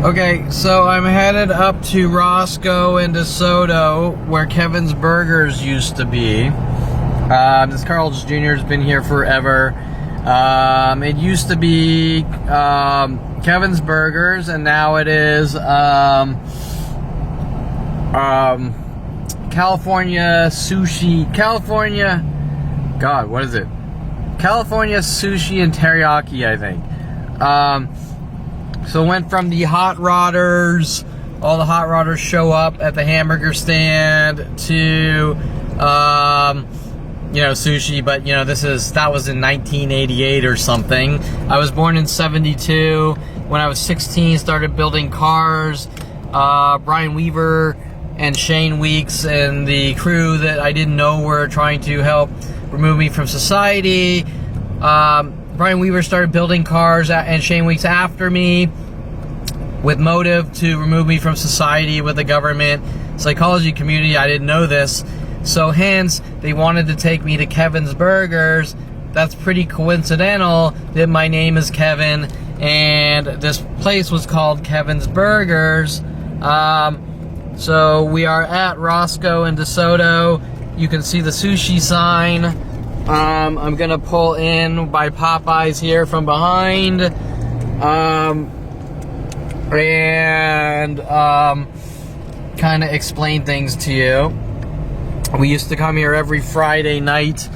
Okay, so I'm headed up to Roscoe and DeSoto, where Kevin's Burgers used to be. This Carl's Jr. has been here forever. It used to be Kevin's Burgers, and now it is California Sushi. What is it? California Sushi and Teriyaki, I think. So it went from the Hot Rodders, all the Hot Rodders show up at the hamburger stand, to sushi, but that was in 1988 or something. I was born in 72. When I was 16, started building cars. Brian Weaver and Shane Weeks and the crew that I didn't know were trying to help remove me from society. Brian Weaver started building cars and Shane Weeks after me with motive to remove me from society with the government psychology community. I didn't know this. So hence, they wanted to take me to Kevin's Burgers. That's pretty coincidental that my name is Kevin and this place was called Kevin's Burgers. So we are at Roscoe and DeSoto. You can see the sushi sign. I'm gonna pull in by Popeyes here from behind. Kind of explain things to you. We used to come here every Friday night.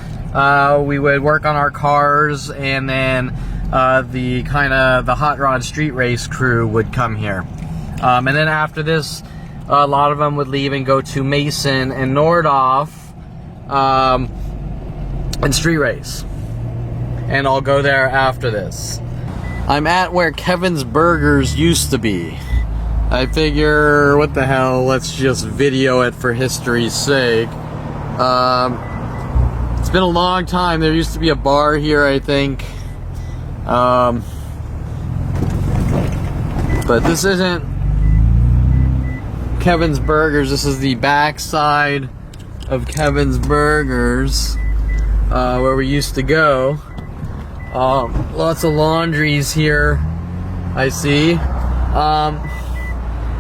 We would work on our cars, and then the hot rod street race crew would come here. And then after this, a lot of them would leave and go to Mason and Nordhoff and street race. And I'll go there after this. I'm at where Kevin's Burgers used to be. I figure, what the hell, let's just video it for history's sake. It's been a long time. There used to be a bar here, I think. But this isn't Kevin's Burgers. This is the backside of Kevin's Burgers, where we used to go. Lots of laundries here, I see.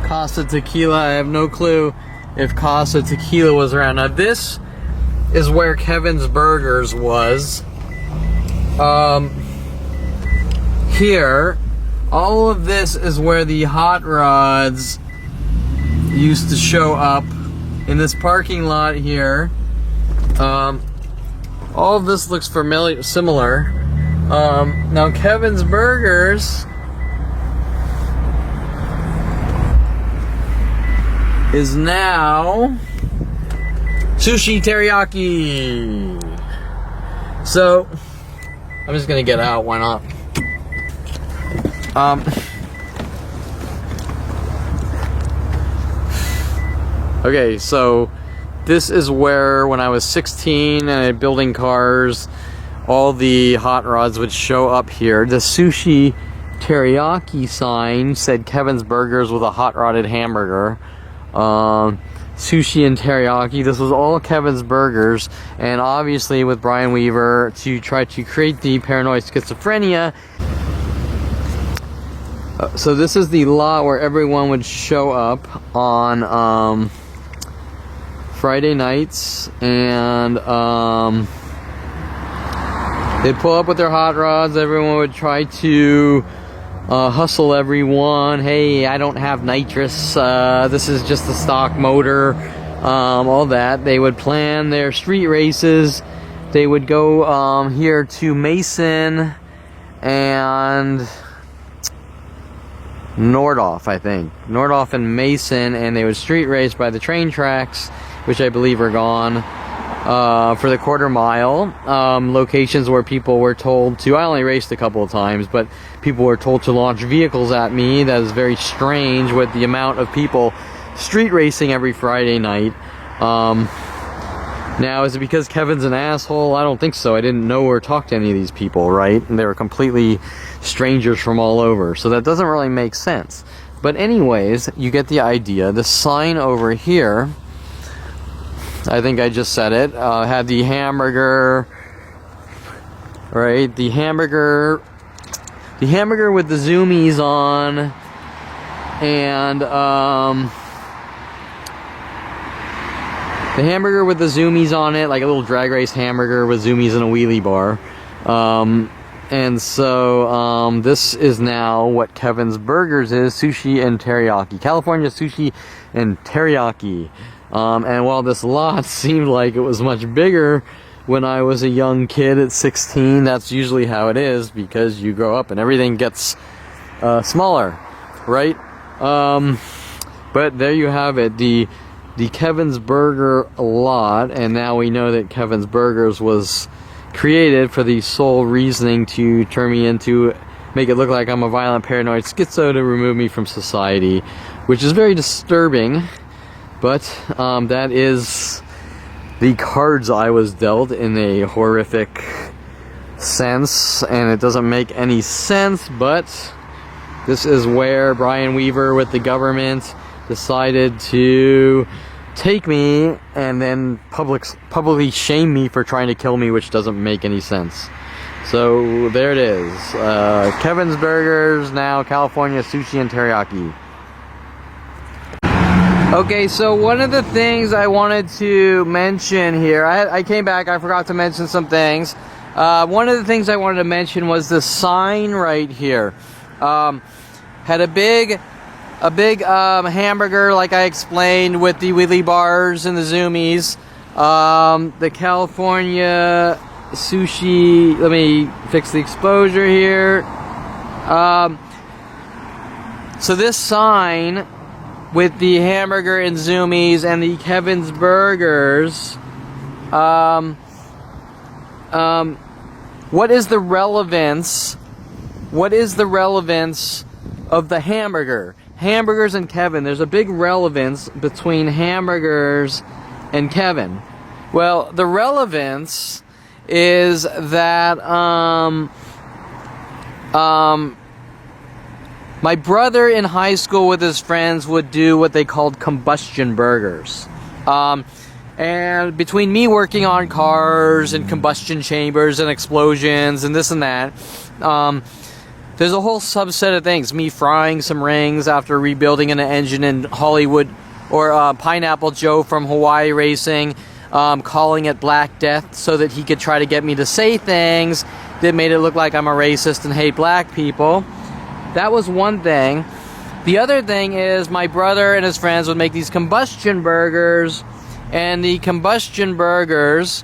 Casa Tequila, I have no clue if Casa Tequila was around. Now this is where Kevin's Burgers was. Here, all of this is where the hot rods used to show up in this parking lot here. All of this looks similar. Now Kevin's Burgers is now Sushi Teriyaki. So I'm just gonna get out, why not? Okay, so this is where, when I was 16 and building cars, all the hot rods would show up here. The Sushi Teriyaki sign said Kevin's Burgers with a hot rodded hamburger. Sushi and teriyaki. This was all Kevin's Burgers, and obviously with Brian Weaver to try to create the paranoid schizophrenia. So this is the lot where everyone would show up on Friday nights, and they'd pull up with their hot rods. Everyone would try to hustle everyone. Hey, I don't have nitrous. This is just a stock motor. All that. They would plan their street races. They would go here to Mason and Nordhoff, I think. Nordhoff and Mason, and they would street race by the train tracks, which I believe are gone. For the quarter mile, locations where people were told to, I only raced a couple of times, but people were told to launch vehicles at me. That is very strange with the amount of people street racing every Friday night. Now, is it because Kevin's an asshole? I don't think so. I didn't know or talk to any of these people, right? And they were completely strangers from all over, so that doesn't really make sense. But anyways, you get the idea. The sign over here, I think I just said it, had the hamburger, right? The hamburger with the zoomies on, And the hamburger with the zoomies on it, like a little drag race hamburger with zoomies and a wheelie bar. And so this is now what Kevin's Burgers is, sushi and teriyaki. California sushi and teriyaki. And while this lot seemed like it was much bigger when I was a young kid at 16, that's usually how it is, because you grow up and everything gets smaller, right? But there you have it, the Kevin's Burger lot, and now we know that Kevin's Burgers was created for the sole reasoning to turn me into, make it look like I'm a violent paranoid schizo to remove me from society, which is very disturbing, but that is the cards I was dealt in a horrific sense, and it doesn't make any sense, but this is where Brian Weaver with the government decided to take me and then publicly shame me for trying to kill me, which doesn't make any sense. So there it is. Kevin's Burgers, now California sushi and teriyaki. Okay, so one of the things I wanted to mention here, I came back, I forgot to mention some things. One of the things I wanted to mention was the sign right here. Had a big hamburger, like I explained, with the wheelie bars and the zoomies. The California sushi, let me fix the exposure here. So this sign with the hamburger and zoomies and the Kevin's Burgers, what is the relevance? What is the relevance of the hamburger? Hamburgers and Kevin. There's a big relevance between hamburgers and Kevin. Well, the relevance is that my brother in high school with his friends would do what they called combustion burgers. And between me working on cars and combustion chambers and explosions and this and that, there's a whole subset of things. Me frying some rings after rebuilding an engine in Hollywood, or Pineapple Joe from Hawaii Racing, calling it Black Death so that he could try to get me to say things that made it look like I'm a racist and hate black people. That was one thing. The other thing is my brother and his friends would make these combustion burgers, and the combustion burgers,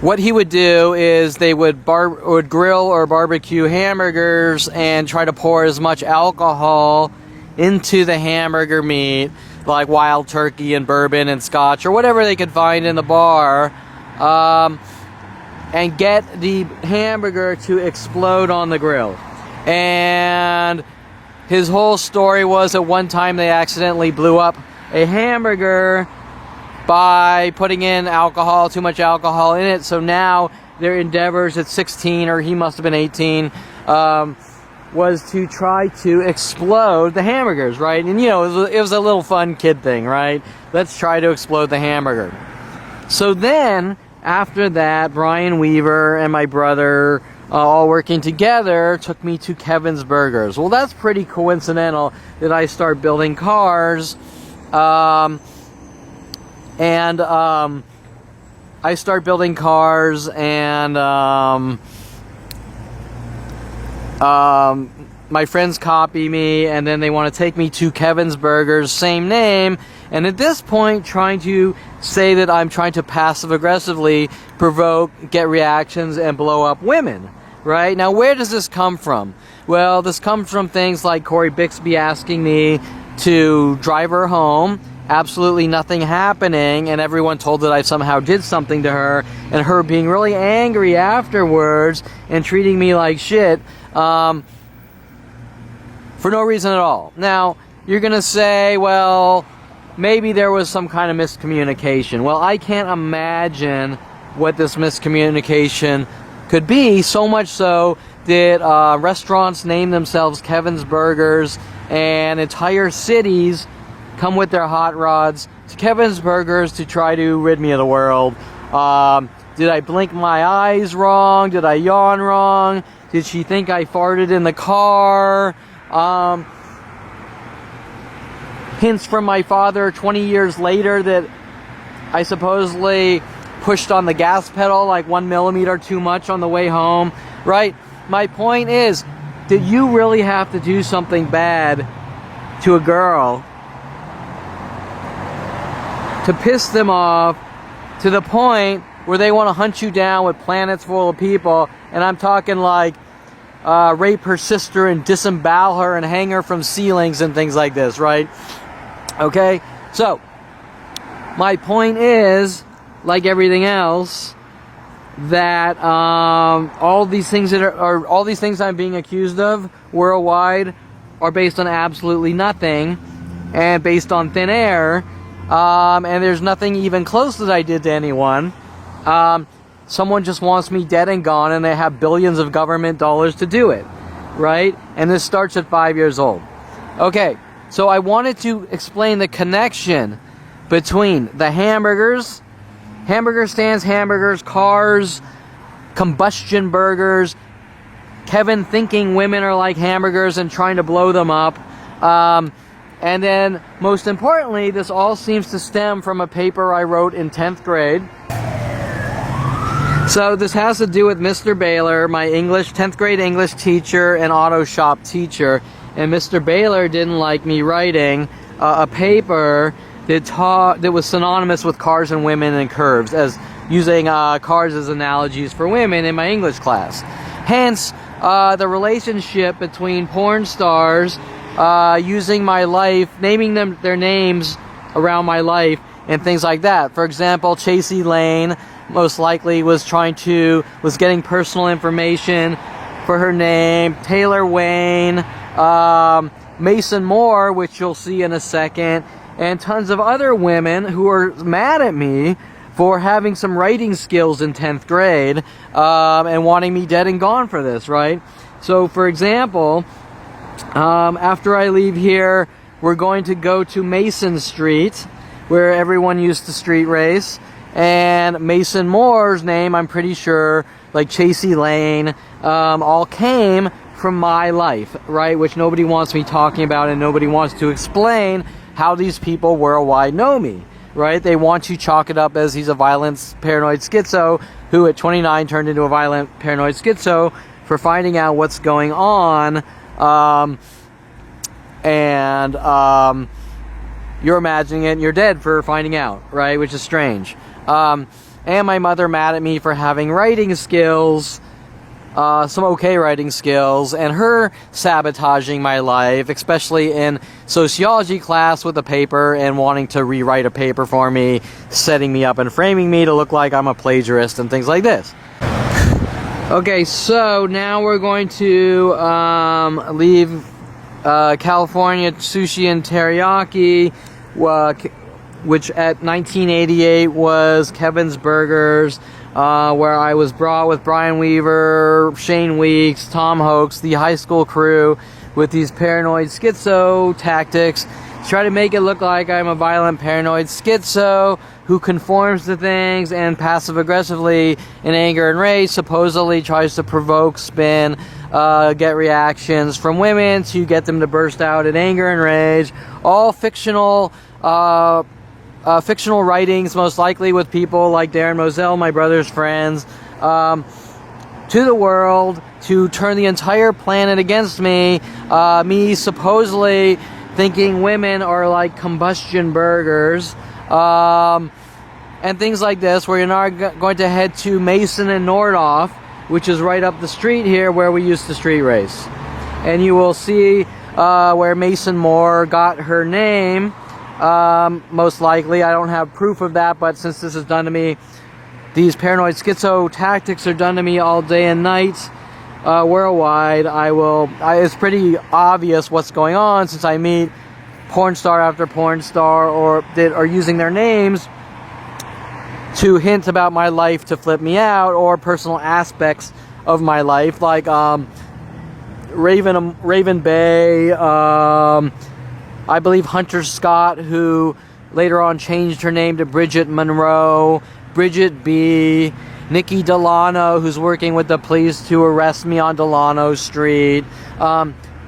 what he would do is they would grill or barbecue hamburgers and try to pour as much alcohol into the hamburger meat, like wild turkey and bourbon and scotch or whatever they could find in the bar, and get the hamburger to explode on the grill. And his whole story was at one time they accidentally blew up a hamburger by putting in alcohol, too much alcohol in it. So now their endeavors at 16, or he must have been 18, was to try to explode the hamburgers, right? And you know, it was a little fun kid thing, right? Let's try to explode the hamburger. So then, after that, Brian Weaver and my brother, all working together, took me to Kevin's Burgers. Well, that's pretty coincidental that I start building cars, and I start building cars, and my friends copy me, and then they want to take me to Kevin's Burgers, same name, and at this point trying to say that I'm trying to passive-aggressively provoke, get reactions, and blow up women, right? Now, where does this come from? Well, this comes from things like Corey Bixby asking me to drive her home, absolutely nothing happening, and everyone told that I somehow did something to her, and her being really angry afterwards and treating me like shit for no reason at all. Now, you're gonna say, well, maybe there was some kind of miscommunication. Well, I can't imagine what this miscommunication could be, so much so that restaurants name themselves Kevin's Burgers, and entire cities come with their hot rods to Kevin's Burgers to try to rid me of the world. Did I blink my eyes wrong? Did I yawn wrong? Did she think I farted in the car? Hints from my father 20 years later that I supposedly pushed on the gas pedal like 1 millimeter too much on the way home, right? My point is, did you really have to do something bad to a girl to piss them off to the point where they want to hunt you down with planets full of people? And I'm talking like rape her sister and disembowel her and hang her from ceilings and things like this, right? Okay, so my point is, like everything else, that all these things that are all these things I'm being accused of worldwide are based on absolutely nothing and based on thin air, and there's nothing even close that I did to anyone. Someone just wants me dead and gone, and they have billions of government dollars to do it, right? And this starts at 5 years old. Okay, so I wanted to explain the connection between the hamburgers, hamburger stands, hamburgers, cars, combustion burgers, Kevin thinking women are like hamburgers and trying to blow them up. And then, most importantly, this all seems to stem from a paper I wrote in 10th grade. So this has to do with Mr. Baylor, my 10th grade English teacher and auto shop teacher. And Mr. Baylor didn't like me writing a paper that was synonymous with cars and women and curves, as using cars as analogies for women in my English class. Hence, the relationship between porn stars, using my life, naming their names around my life, and things like that. For example, Chasey Lane most likely was getting personal information for her name. Taylor Wayne, Mason Moore, which you'll see in a second, and tons of other women who are mad at me for having some writing skills in 10th grade, and wanting me dead and gone for this, right? So, for example, after I leave here, we're going to go to Mason Street, where everyone used to street race, and Mason Moore's name, I'm pretty sure, like Chasey Lane, all came from my life, right? Which nobody wants me talking about, and nobody wants to explain how these people worldwide know me, right? They want to chalk it up as he's a violent paranoid schizo who at 29 turned into a violent paranoid schizo for finding out what's going on, and you're imagining it and you're dead for finding out, right? Which is strange. And my mother mad at me for having writing skills, some okay writing skills, and her sabotaging my life, especially in sociology class with a paper and wanting to rewrite a paper for me, setting me up and framing me to look like I'm a plagiarist and things like this. Okay, so now we're going to leave California Sushi and Teriyaki, which at 1988 was Kevin's Burgers, where I was brought with Brian Weaver, Shane Weeks, Tom Hoax, the high school crew, with these paranoid schizo tactics, try to make it look like I'm a violent paranoid schizo who conforms to things and passive-aggressively, in anger and rage, supposedly tries to provoke, spin, get reactions from women to get them to burst out in anger and rage. All fictional writings, most likely with people like Darren Moselle, my brother's friends, to the world to turn the entire planet against me. Me supposedly thinking women are like combustion burgers, and things like this, where you're now going to head to Mason and Nordhoff, which is right up the street here where we used to street race. And you will see where Mason Moore got her name, most likely. I don't have proof of that, but since this is done to me, these paranoid schizo tactics are done to me all day and night, worldwide. It's pretty obvious what's going on, since I meet porn star after porn star, or that are using their names to hint about my life to flip me out, or personal aspects of my life, like Raven Bay, I believe Hunter Scott, who later on changed her name to Bridget Monroe, Bridget B, Nikki Delano, who's working with the police to arrest me on Delano Street,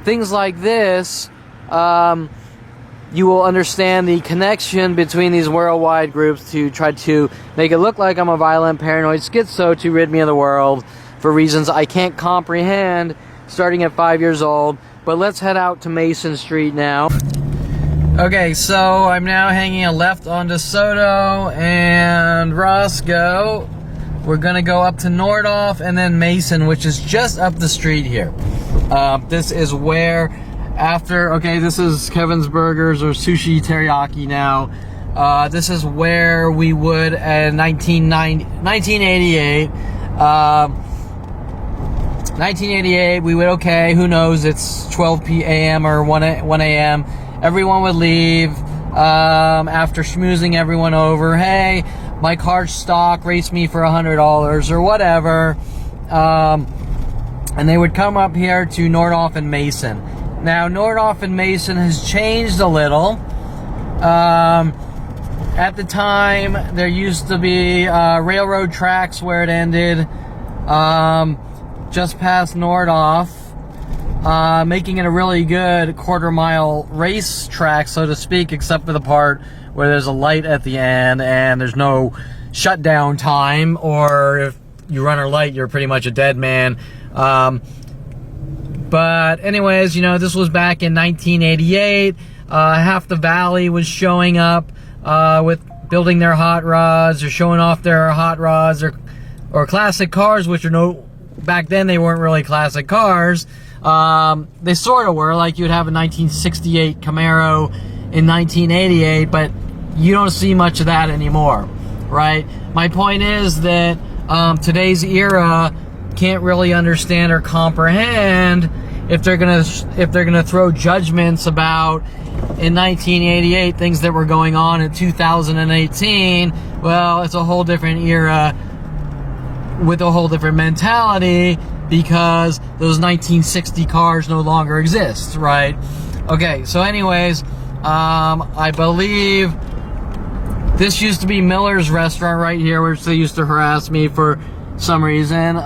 things like this, you will understand the connection between these worldwide groups to try to make it look like I'm a violent, paranoid schizo to rid me of the world for reasons I can't comprehend starting at 5 years old. But let's head out to Mason Street now. Okay, so I'm now hanging a left onto Soto and Roscoe. We're gonna go up to Nordhoff and then Mason, which is just up the street here. This is where this is Kevin's Burgers or Sushi Teriyaki now. This is where we would, in 1988, 1988, we would, who knows, it's 12 p.m. or 1 a.m. Everyone would leave after schmoozing everyone over. Hey, my car's stock, race me for $100 or whatever. And they would come up here to Nordhoff and Mason. Now, Nordhoff and Mason has changed a little. At the time, there used to be railroad tracks where it ended, just past Nordhoff, making it a really good quarter-mile race track, so to speak, except for the part where there's a light at the end and there's no shutdown time, or if you run a light, you're pretty much a dead man. But anyways, this was back in 1988. Half the valley was showing up with building their hot rods or showing off their hot rods or classic cars, which are back then they weren't really classic cars. They sort of were, like you'd have a 1968 Camaro in 1988, but you don't see much of that anymore, right? My point is that today's era can't really understand or comprehend if they're gonna throw judgments about in 1988 things that were going on in 2018. Well, it's a whole different era with a whole different mentality because those 1960 cars no longer exist, right? Okay, so anyways, I believe this used to be Miller's restaurant right here, which they used to harass me for some reason.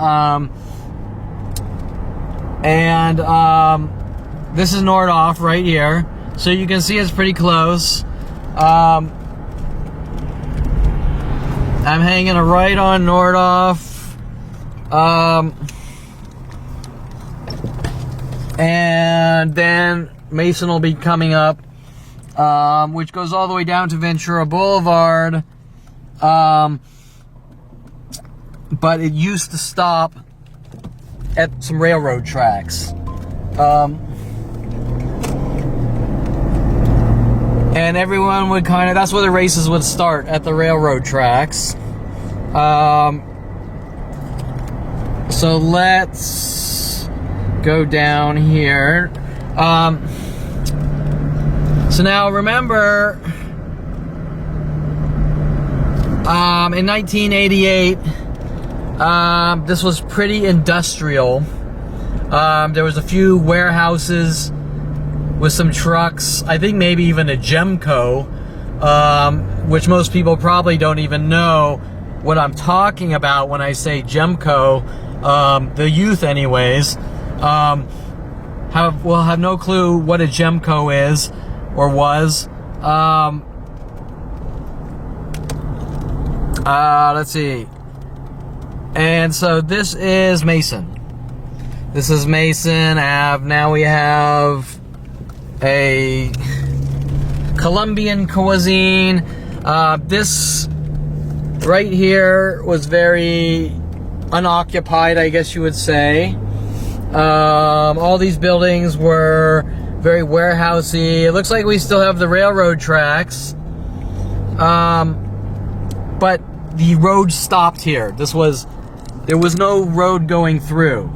This is Nordhoff right here. So you can see it's pretty close. I'm hanging a right on Nordhoff. And then Mason will be coming up, which goes all the way down to Ventura Boulevard. But it used to stop at some railroad tracks. And everyone would that's where the races would start, at the railroad tracks. So let's go down here. So now remember, in 1988, this was pretty industrial. There was a few warehouses with some trucks. I think maybe even a Gemco, which most people probably don't even know what I'm talking about when I say Gemco. The youth anyways, will have no clue what a Gemco is or was. Let's see. And so this is Mason. This is Mason Ave. Now we have a Colombian cuisine. This right here was very unoccupied, I guess you would say. All these buildings were very warehousey. It looks like we still have the railroad tracks. But the road stopped here. There was no road going through.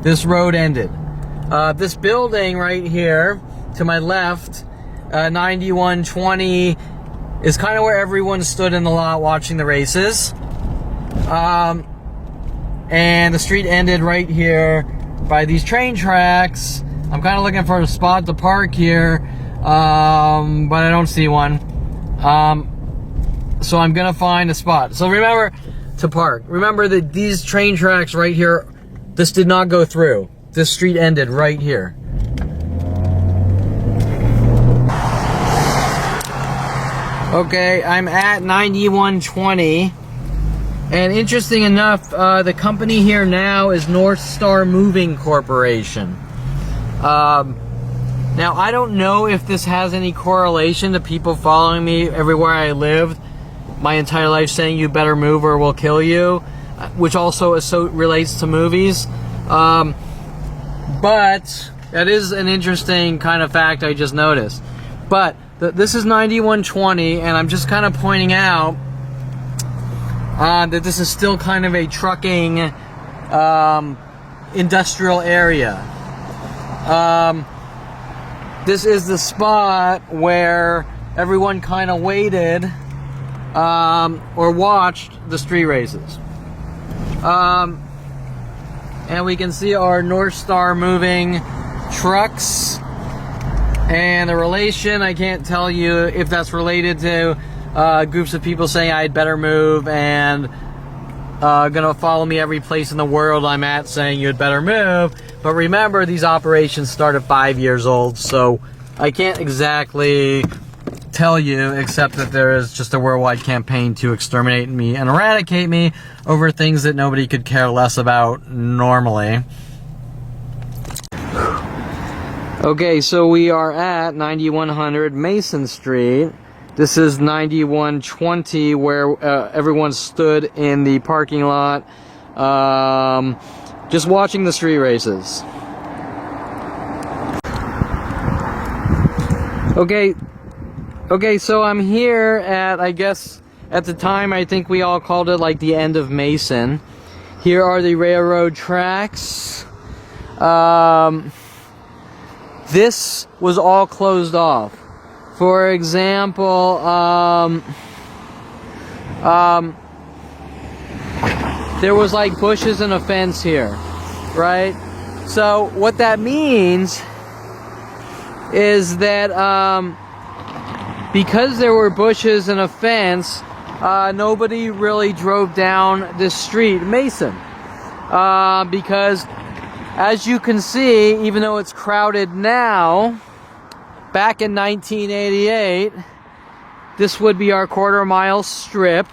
This road ended. This building right here to my left, 9120, is kind of where everyone stood in the lot watching the races. And the street ended right here by these train tracks. I'm kind of looking for a spot to park here, but I don't see one. So I'm gonna find a spot. So remember to park. Remember that these train tracks right here, this did not go through. This street ended right here. Okay, I'm at 9120. And interesting enough, the company here now is North Star Moving Corporation. Now, I don't know if this has any correlation to people following me everywhere I lived my entire life saying you better move or we'll kill you, which also relates to movies. But that is an interesting kind of fact I just noticed. But this is 9120, and I'm just kind of pointing out that this is still kind of a trucking industrial area. This is the spot where everyone kind of waited or watched the street races. And we can see our North Star moving trucks. And the relation, I can't tell you if that's related to groups of people saying I'd better move and gonna follow me every place in the world I'm at saying you'd better move. But remember, these operations start at 5 years old, so I can't exactly tell you except that there is just a worldwide campaign to exterminate me and eradicate me over things that nobody could care less about normally. Okay, so we are at 9100 Mason Street. This is 9120 where everyone stood in the parking lot just watching the street races. Okay, so I'm here at, I guess, at the time I think we all called it like the end of Mason. Here are the railroad tracks. This was all closed off. For example, there was like bushes and a fence here, right? So what that means is that because there were bushes and a fence, nobody really drove down this street, Mason, because as you can see, even though it's crowded now, back in 1988, this would be our quarter-mile strip.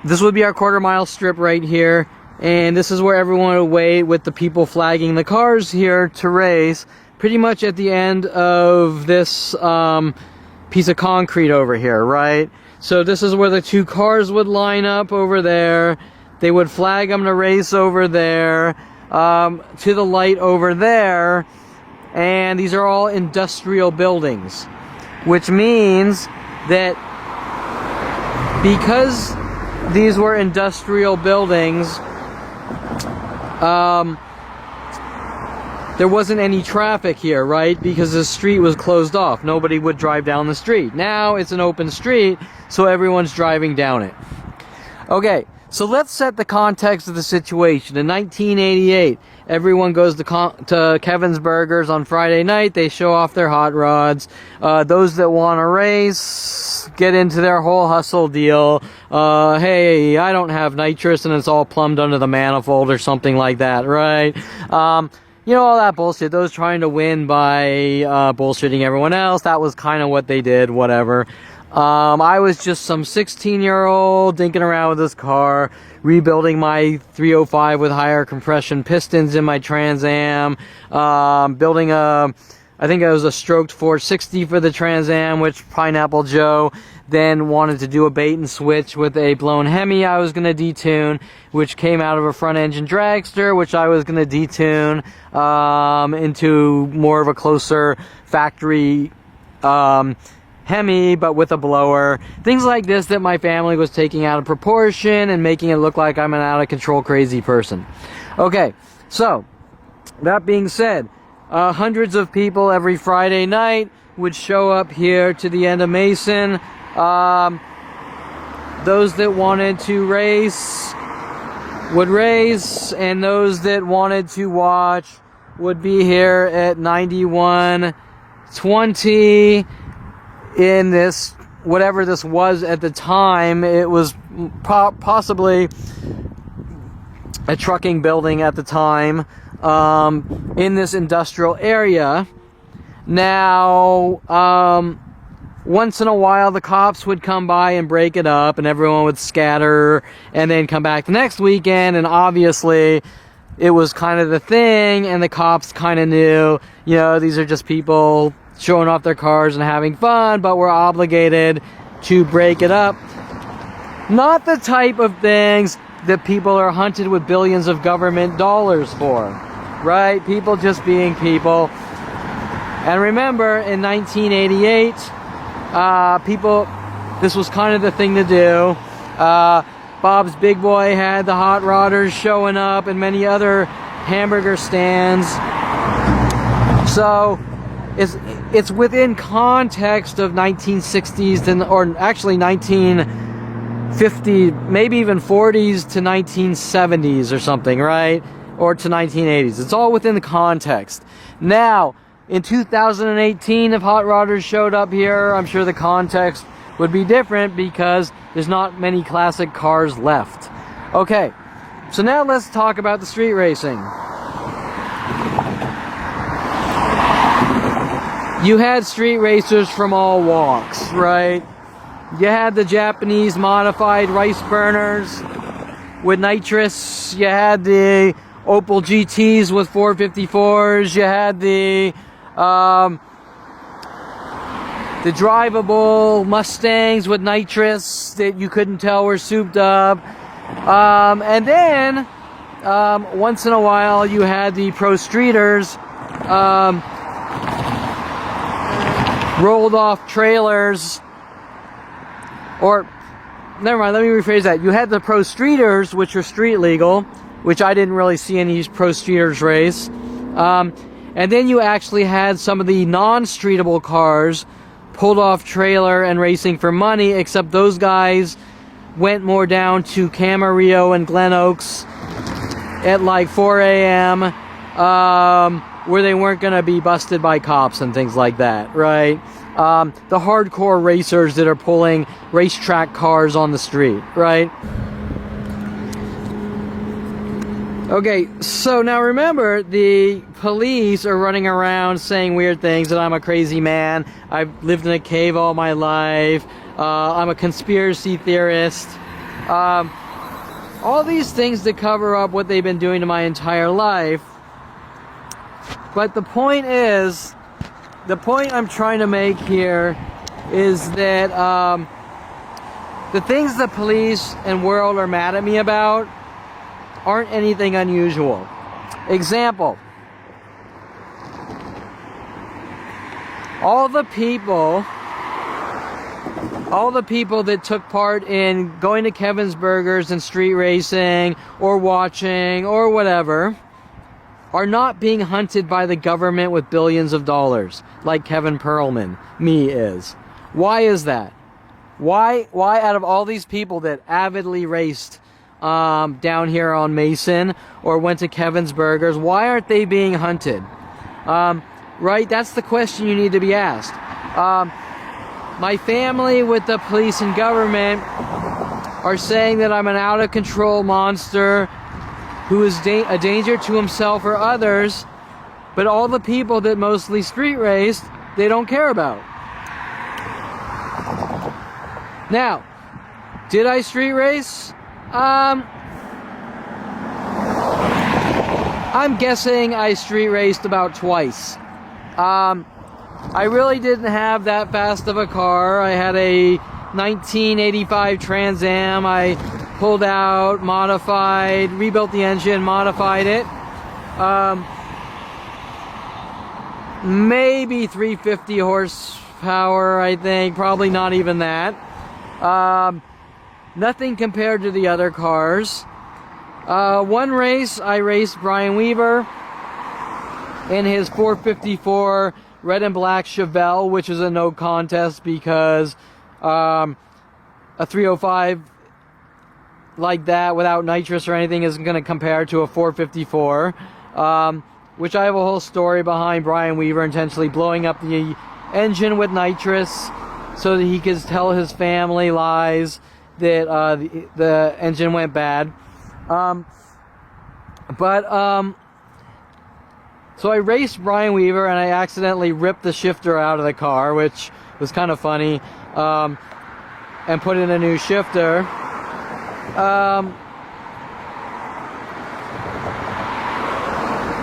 This would be our quarter-mile strip right here, and this is where everyone would wait with the people flagging the cars here to race, pretty much at the end of this piece of concrete over here, right? So this is where the two cars would line up over there. They would flag them to race over there, to the light over there, and these are all industrial buildings, which means that because these were industrial buildings, there wasn't any traffic here, right? Because the street was closed off. Nobody would drive down the street. Now it's an open street, so everyone's driving down it. Okay. So let's set the context of the situation. In 1988, everyone goes to Kevin's Burgers on Friday night. They show off their hot rods. Those that want to race get into their whole hustle deal. Hey, I don't have nitrous and it's all plumbed under the manifold or something like that, right? You know, all that bullshit. Those trying to win by bullshitting everyone else. That was kind of what they did, whatever. I was just some 16-year-old dinking around with this car, rebuilding my 305 with higher compression pistons in my Trans Am, building I think it was a stroked 460 for the Trans Am, which Pineapple Joe then wanted to do a bait and switch with a blown Hemi I was going to detune, which came out of a front engine dragster, which I was going to detune into more of a closer factory Hemi, but with a blower. Things like this that my family was taking out of proportion and making it look like I'm an out-of-control crazy person. Okay, so, that being said, hundreds of people every Friday night would show up here to the end of Mason. Those that wanted to race would race, and those that wanted to watch would be here at 9120 in this, whatever this was at the time. It was possibly a trucking building at the time, in this industrial area. Now, once in a while the cops would come by and break it up and everyone would scatter and then come back the next weekend, and obviously it was kind of the thing, and the cops kind of knew, you know, these are just people showing off their cars and having fun, but we're obligated to break it up. Not the type of things that people are hunted with billions of government dollars for, right? People just being people. And remember, in 1988, this was kind of the thing to do. Bob's Big Boy had the hot rodders showing up and many other hamburger stands. So it's within context of 1960s or actually 1950, maybe even 40s to 1970s or something, right? Or to 1980s. It's all within the context. Now, in 2018, if hot rodders showed up here, I'm sure the context would be different because there's not many classic cars left. Okay, so now let's talk about the street racing. You had street racers from all walks, right? You had the Japanese modified rice burners with nitrous. You had the Opel GTs with 454s. You had the drivable Mustangs with nitrous that you couldn't tell were souped up. And then, once in a while, you had the pro streeters, rolled off trailers, or, never mind, let me rephrase that. You had the pro streeters, which are street legal, which I didn't really see any pro streeters race. And then you actually had some of the non-streetable cars pulled off trailer and racing for money, except those guys went more down to Camarillo and Glen Oaks at like 4 a.m. Where they weren't going to be busted by cops and things like that, right? The hardcore racers that are pulling racetrack cars on the street, right? Okay, so now remember, the police are running around saying weird things, that I'm a crazy man, I've lived in a cave all my life, I'm a conspiracy theorist, all these things to cover up what they've been doing to my entire life. But the point I'm trying to make here is that the things the police and world are mad at me about aren't anything unusual. Example, all the people that took part in going to Kevin's Burgers and street racing or watching or whatever are not being hunted by the government with billions of dollars like Kevin Perlman, me, is. Why is that? Why out of all these people that avidly raced down here on Mason or went to Kevin's Burgers, why aren't they being hunted? Right? That's the question you need to be asked. My family with the police and government are saying that I'm an out-of-control monster who is a danger to himself or others, but all the people that mostly street raced, they don't care about. Now, did I street race? I'm guessing I street raced about twice. I really didn't have that fast of a car. I had a 1985 Trans Am. I pulled out, modified, rebuilt the engine, modified it. Maybe 350 horsepower, I think. Probably not even that. Nothing compared to the other cars. One race, I raced Brian Weaver in his 454 red and black Chevelle, which is a no contest because a 305 like that without nitrous or anything isn't going to compare to a 454, which I have a whole story behind Brian Weaver intentionally blowing up the engine with nitrous so that he could tell his family lies that the engine went bad. So I raced Brian Weaver and I accidentally ripped the shifter out of the car, which was kind of funny, and put in a new shifter.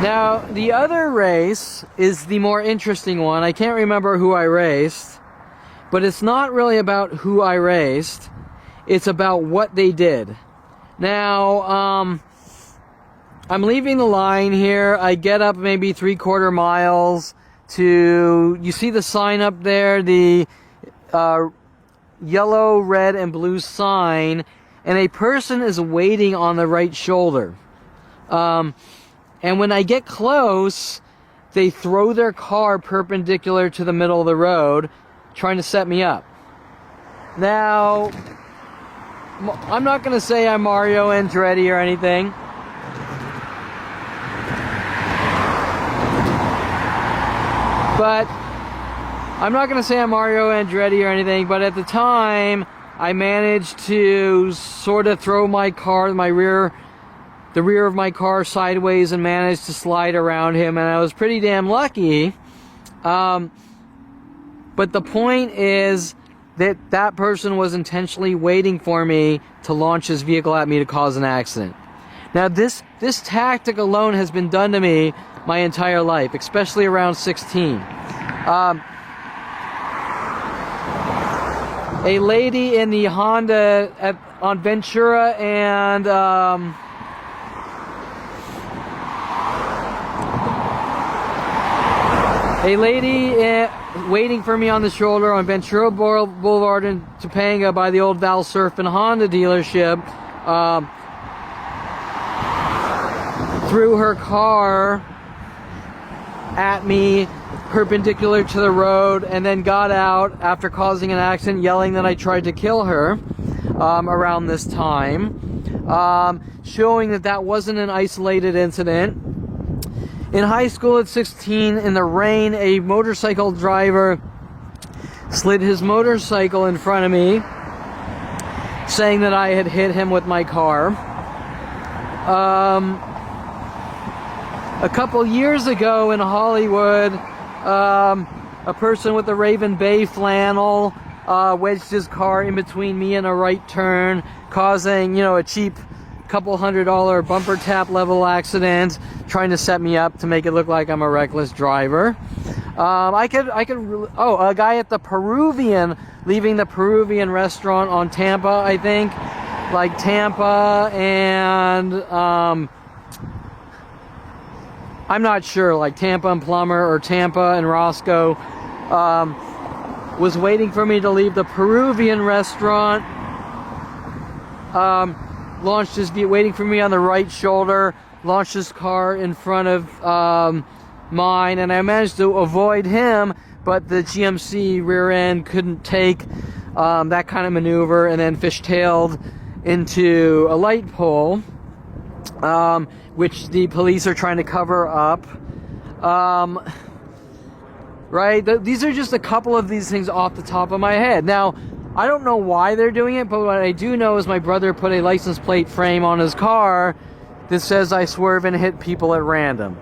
Now, the other race is the more interesting one. I can't remember who I raced, but it's not really about who I raced. It's about what they did. Now, I'm leaving the line here. I get up maybe 3/4 miles to, you see the sign up there, the yellow, red, and blue sign, and a person is waiting on the right shoulder. And when I get close, they throw their car perpendicular to the middle of the road, trying to set me up. Now, I'm not going to say I'm Mario Andretti or anything. But I'm not going to say I'm Mario Andretti or anything, but at the time, I managed to sort of throw my car, the rear of my car sideways and managed to slide around him, and I was pretty damn lucky. But the point is that that person was intentionally waiting for me to launch his vehicle at me to cause an accident. Now this tactic alone has been done to me my entire life, especially around 16. A lady in the Honda on Ventura and a lady waiting for me on the shoulder on Ventura Boulevard in Topanga by the old Val Surf and Honda dealership threw her car at me perpendicular to the road and then got out after causing an accident, yelling that I tried to kill her around this time, showing that that wasn't an isolated incident. In high school at 16, in the rain, a motorcycle driver slid his motorcycle in front of me, saying that I had hit him with my car. A couple years ago in Hollywood, a person with a Raven Bay flannel wedged his car in between me and a right turn, causing, a cheap couple $100 bumper tap level accident, trying to set me up to make it look like I'm a reckless driver. A guy at the Peruvian, leaving the Peruvian restaurant on Tampa, I think, like Tampa and I'm not sure, like Tampa and Plummer or Tampa and Roscoe, was waiting for me to leave the Peruvian restaurant, waiting for me on the right shoulder, launched his car in front of mine, and I managed to avoid him, but the GMC rear end couldn't take that kind of maneuver and then fishtailed into a light pole, which the police are trying to cover up. Right? These are just a couple of these things off the top of my head. Now, I don't know why they're doing it, but what I do know is my brother put a license plate frame on his car that says I swerve and hit people at random.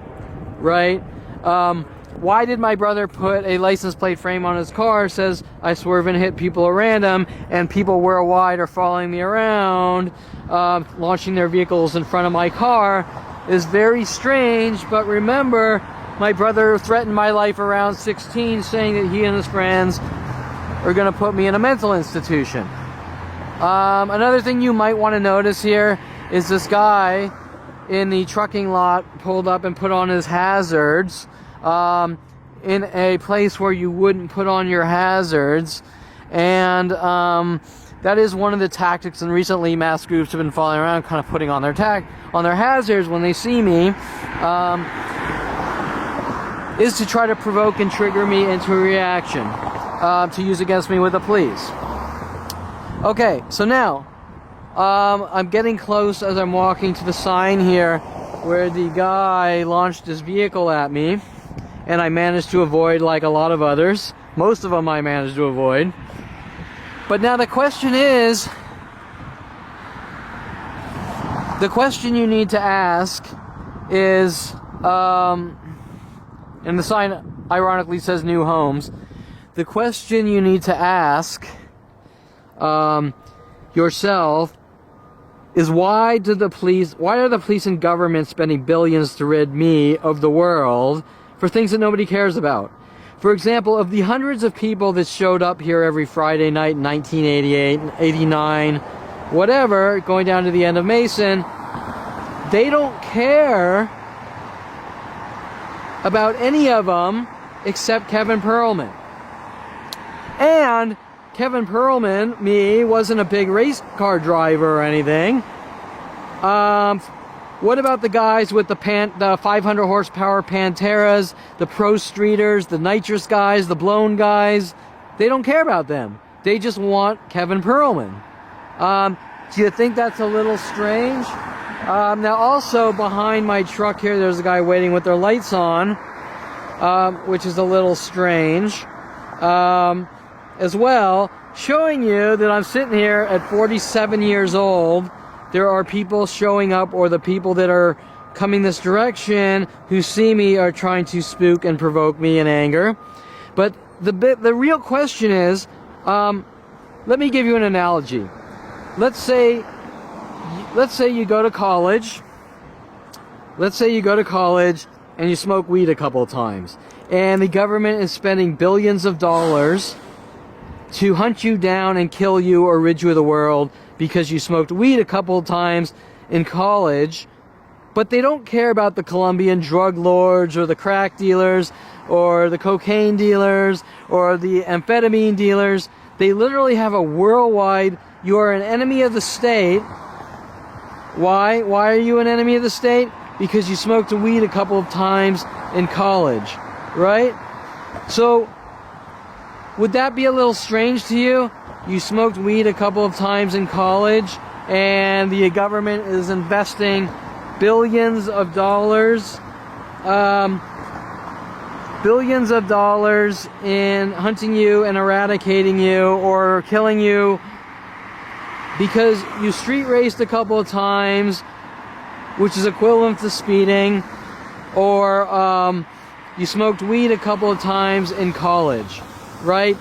Right? Why did my brother put a license plate frame on his car that says I swerve and hit people at random, and people worldwide are following me around, launching their vehicles in front of my car, is very strange. But remember, my brother threatened my life around 16, saying that he and his friends are going to put me in a mental institution. Another thing you might want to notice here is this guy in the trucking lot pulled up and put on his hazards in a place where you wouldn't put on your hazards, and that is one of the tactics, and recently mass groups have been following around kind of putting on their hazards when they see me, is to try to provoke and trigger me into a reaction to use against me with the police. Okay, so now I'm getting close as I'm walking to the sign here where the guy launched his vehicle at me, and I managed to avoid, like a lot of others. Most of them I managed to avoid. But now the question you need to ask is, and the sign ironically says new homes. the question you need to ask yourself is, why are the police and government spending billions to rid me of the world for things that nobody cares about? For example, of the hundreds of people that showed up here every Friday night in 1988, 89, whatever, going down to the end of Mason, they don't care about any of them except Kevin Perlman. And Kevin Perlman, wasn't a big race car driver or anything. What about the guys with the 500 horsepower Panteras, the Pro Streeters, the nitrous guys, the blown guys? They don't care about them. They just want Kevin Perlman. Do you think that's a little strange? Now also behind my truck here, there's a guy waiting with their lights on, which is a little strange. As well, showing you that I'm sitting here at 47 years old. There are people showing up, or the people that are coming this direction who see me are trying to spook and provoke me in anger. But the real question is, let me give you an analogy. Let's say you go to college. Let's say you go to college and you smoke weed a couple of times, and the government is spending billions of dollars to hunt you down and kill you or rid you of the world because you smoked weed a couple of times in college. But they don't care about the Colombian drug lords or the crack dealers or the cocaine dealers or the amphetamine dealers. They literally have a worldwide, you are an enemy of the state. Why? Why are you an enemy of the state? Because you smoked weed a couple of times in college, right? So, would that be a little strange to you? You smoked weed a couple of times in college, and the government is investing billions of dollars in hunting you and eradicating you or killing you because you street raced a couple of times, which is equivalent to speeding, or you smoked weed a couple of times in college, right?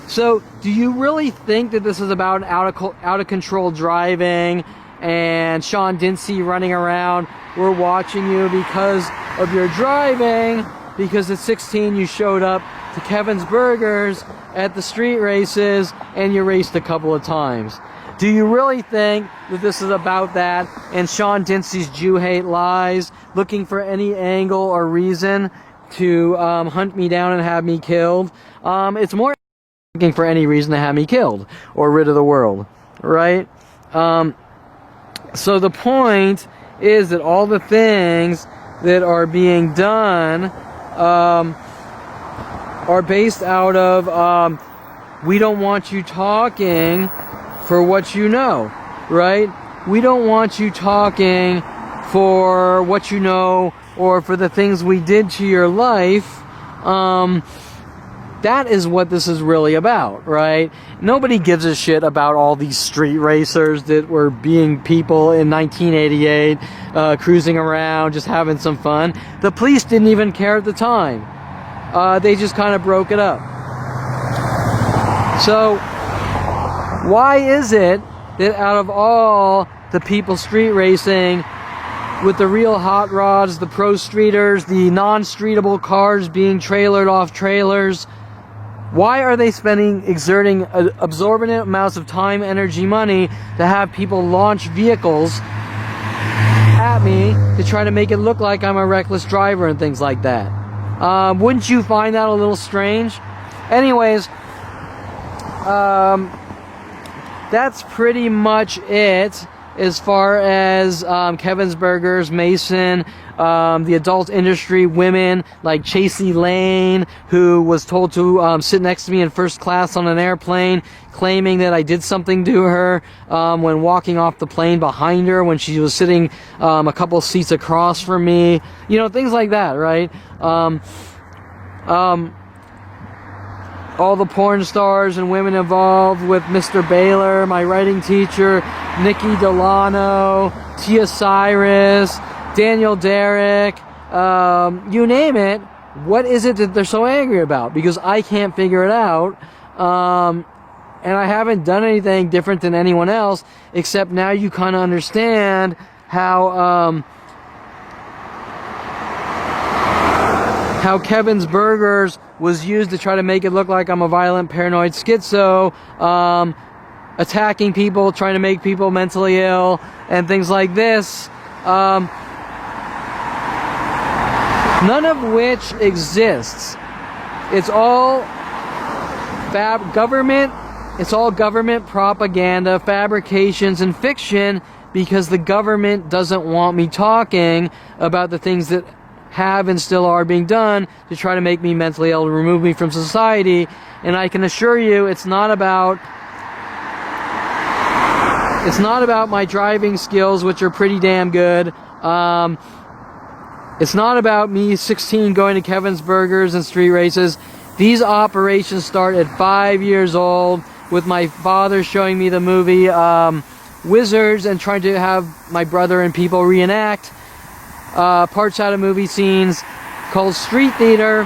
So, do you really think that this is about out of control driving and Sean Dinsey running around? We're watching you because of your driving, because at 16 you showed up to Kevin's Burgers at the street races and you raced a couple of times. Do you really think that this is about that and Sean Dinsey's Jew hate lies, looking for any angle or reason to hunt me down and have me killed? It's more looking for any reason to have me killed or rid of the world, right? So the point is that all the things that are being done are based out of we don't want you talking for what you know, right? We don't want you talking for what you know or for the things we did to your life. That is what this is really about, right? Nobody gives a shit about all these street racers that were being people in 1988, cruising around, just having some fun. The police didn't even care at the time. They just kind of broke it up. So, why is it that out of all the people street racing with the real hot rods, the pro streeters, the non-streetable cars being trailered off trailers, why are they exerting absorbent amounts of time, energy, money to have people launch vehicles at me to try to make it look like I'm a reckless driver and things like that? Wouldn't you find that a little strange? Anyways, that's pretty much it as far as Kevin's Burgers, Mason, the adult industry, women like Chasey Lane, who was told to sit next to me in first class on an airplane, claiming that I did something to her when walking off the plane behind her when she was sitting a couple seats across from me. You know, things like that, right? All the porn stars and women involved with Mr. Baylor, my writing teacher, Nikki Delano, Tia Cyrus, Daniel Derrick, you name it, what is it that they're so angry about? Because I can't figure it out. And I haven't done anything different than anyone else, except now you kind of understand how Kevin's Burgers was used to try to make it look like I'm a violent, paranoid schizo, attacking people, trying to make people mentally ill, and things like this. None of which exists. It's all government. It's all government propaganda, fabrications, and fiction, because the government doesn't want me talking about the things that have and still are being done to try to make me mentally ill, to remove me from society. And I can assure you, it's not about my driving skills, which are pretty damn good. It's not about me 16 going to Kevin's Burgers and street races. These operations start at 5 years old, with my father showing me the movie Wizards and trying to have my brother and people reenact parts out of movie scenes called street theater.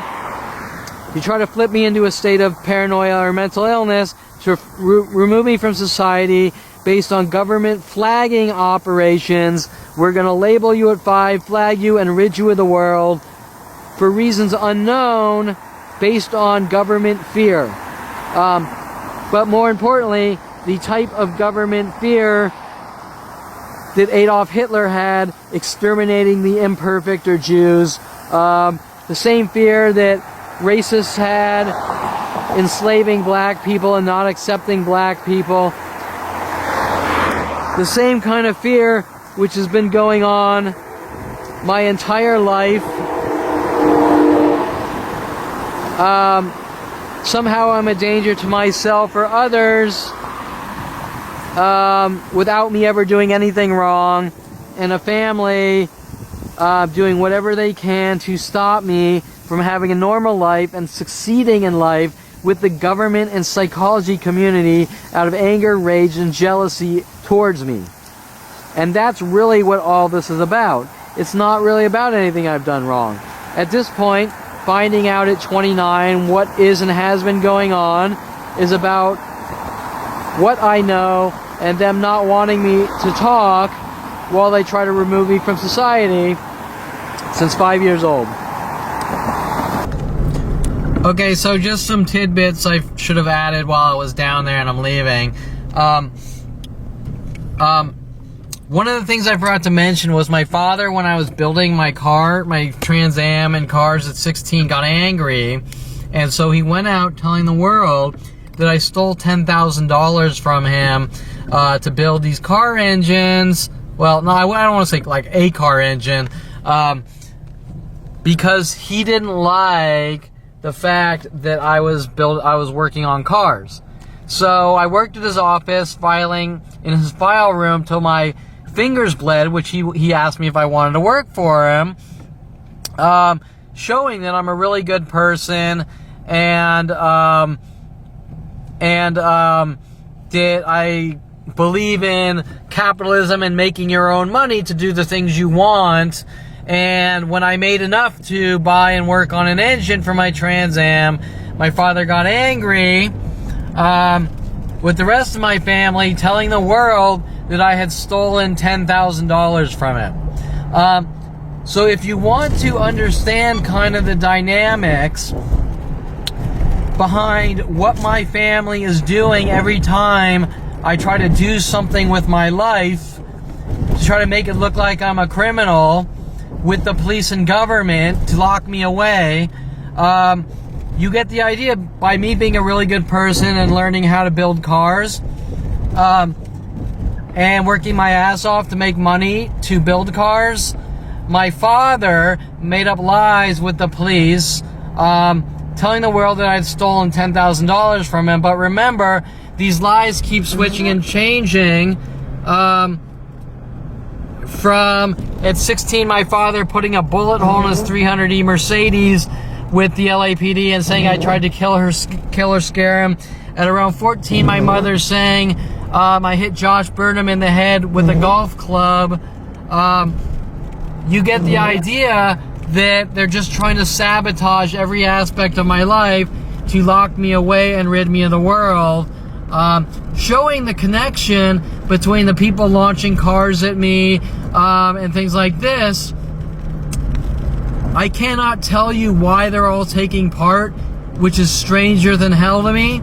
You try to flip me into a state of paranoia or mental illness to remove me from society based on government flagging operations. We're going to label you at 5, flag you, and rid you of the world for reasons unknown based on government fear. But more importantly, the type of government fear that Adolf Hitler had, exterminating the imperfect or Jews. The same fear that racists had, enslaving black people and not accepting black people. The same kind of fear which has been going on my entire life. Somehow I'm a danger to myself or others without me ever doing anything wrong, and a family doing whatever they can to stop me from having a normal life and succeeding in life with the government and psychology community out of anger, rage, and jealousy towards me. And that's really what all this is about. It's not really about anything I've done wrong. At this point, finding out at 29 what is and has been going on is about what I know, and them not wanting me to talk while they try to remove me from society since 5 years old. Okay, so just some tidbits I should have added while I was down there and I'm leaving. One of the things I forgot to mention was my father, when I was building my car, my Trans Am and cars at 16, got angry. And so he went out telling the world that I stole $10,000 from him to build these car engines. Well, no, I don't want to say like a car engine. Because he didn't like the fact that I was working on cars. So I worked at his office, filing in his file room till my fingers bled, which he asked me if I wanted to work for him, showing that I'm a really good person, and that I believe in capitalism and making your own money to do the things you want. And when I made enough to buy and work on an engine for my Trans Am, my father got angry with the rest of my family, telling the world that I had stolen $10,000 from him. So if you want to understand kind of the dynamics behind what my family is doing every time I try to do something with my life to try to make it look like I'm a criminal with the police and government to lock me away, you get the idea. By me being a really good person and learning how to build cars, and working my ass off to make money to build cars, my father made up lies with the police, telling the world that I'd stolen $10,000 from him. But remember, these lies keep switching and changing. From at 16, my father putting a bullet hole in his 300E Mercedes with the LAPD and saying I tried to kill her, scare him. At around 14, my mother saying I hit Josh Burnham in the head with a golf club. You get the idea that they're just trying to sabotage every aspect of my life to lock me away and rid me of the world. Showing the connection between the people launching cars at me and things like this. I cannot tell you why they're all taking part, which is stranger than hell to me,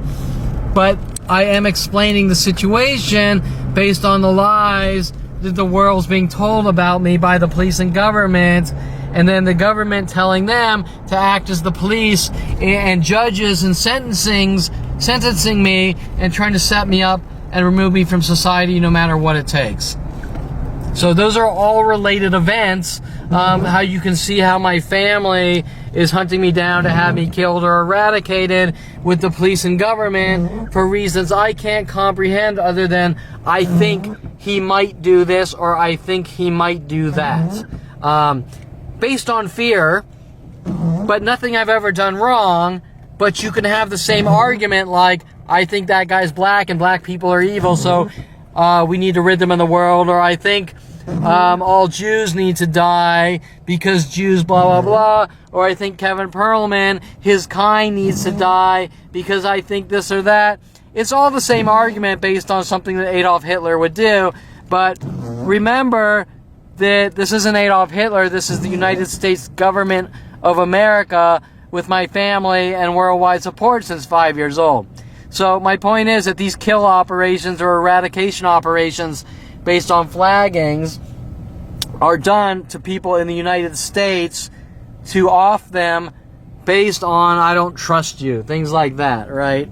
but I am explaining the situation based on the lies that the world's being told about me by the police and government, and then the government telling them to act as the police and judges and sentencing me and trying to set me up and remove me from society no matter what it takes. So those are all related events. How you can see how my family is hunting me down to have me killed or eradicated with the police and government for reasons I can't comprehend, other than I think he might do this or I think he might do that. Based on fear, but nothing I've ever done wrong. But you can have the same argument like, I think that guy's black and black people are evil, so we need to rid them of the world, or I think all Jews need to die because Jews blah blah blah, or I think Kevin Perlman, his kind, needs to die because I think this or that. It's all the same argument based on something that Adolf Hitler would do, but remember that this isn't Adolf Hitler, this is the United States government of America with my family and worldwide support since 5 years old. So my point is that these kill operations or eradication operations based on flaggings are done to people in the United States to off them based on I don't trust you, things like that, right?